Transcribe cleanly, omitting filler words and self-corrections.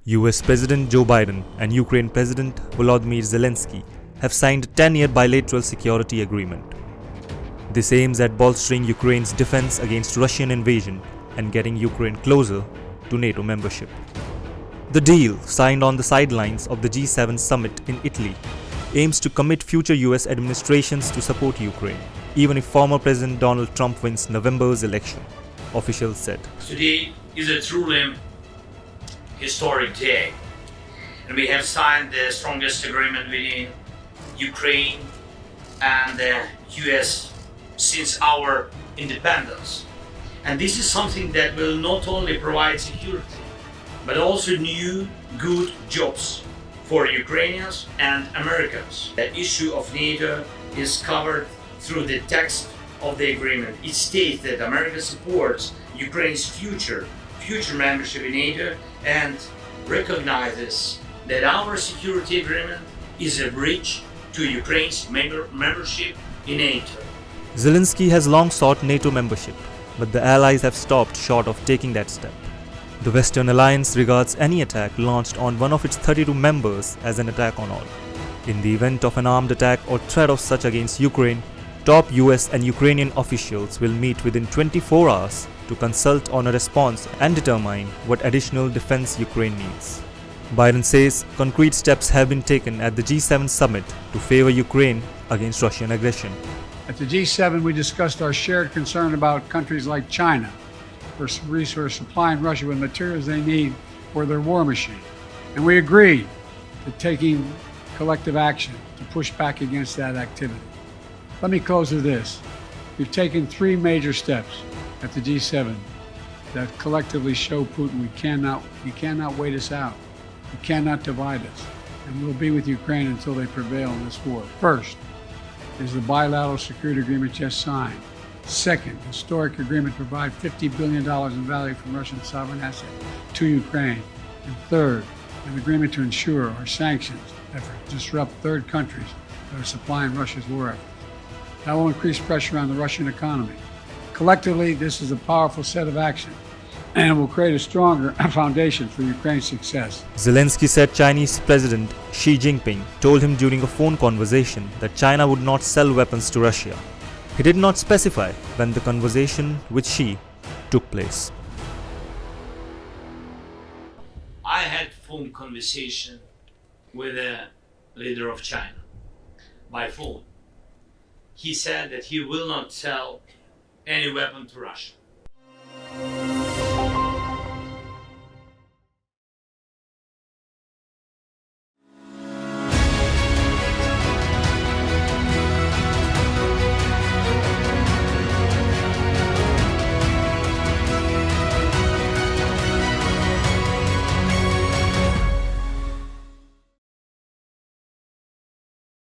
US President Joe Biden and Ukraine President Volodymyr Zelenskyy have signed a 10-year bilateral security agreement. This aims at bolstering Ukraine's defense against Russian invasion and getting Ukraine closer to NATO membership. The deal, signed on the sidelines of the G7 summit in Italy, aims to commit future US administrations to support Ukraine, even if former President Donald Trump wins November's election, officials said. Today is a truly historic day, and we have signed the strongest agreement between Ukraine and the US since our independence. And this is something that will not only provide security, but also new good jobs for Ukrainians and Americans. The issue of NATO is covered through the text of the agreement. It states that America supports Ukraine's future membership in NATO and recognizes that our security agreement is a bridge to Ukraine's membership in NATO. Zelenskyy has long sought NATO membership, but the allies have stopped short of taking that step. The Western alliance regards any attack launched on one of its 32 members as an attack on all. In the event of an armed attack or threat of such against Ukraine, top US and Ukrainian officials will meet within 24 hours to consult on a response and determine what additional defense Ukraine needs. Biden says concrete steps have been taken at the G7 summit to favor Ukraine against Russian aggression. At the G7, we discussed our shared concern about countries like China for supplying Russia with materials they need for their war machine. And we agreed to taking collective action to push back against that activity. Let me close with this. We've taken 3 major steps at the G7 that collectively show Putin he cannot wait us out. He cannot divide us. And we'll be with Ukraine until they prevail in this war. First is the bilateral security agreement just signed. Second, historic agreement to provide $50 billion in value from Russian sovereign assets to Ukraine. And third, an agreement to ensure our sanctions efforts disrupt third countries that are supplying Russia's war efforts. That will increase pressure on the Russian economy. Collectively, this is a powerful set of actions, and it will create a stronger foundation for Ukraine's success. Zelenskyy said Chinese President Xi Jinping told him during a phone conversation that China would not sell weapons to Russia. He did not specify when the conversation with Xi took place. I had phone conversation with the leader of China by phone. He said that he will not sell any weapon to Russia.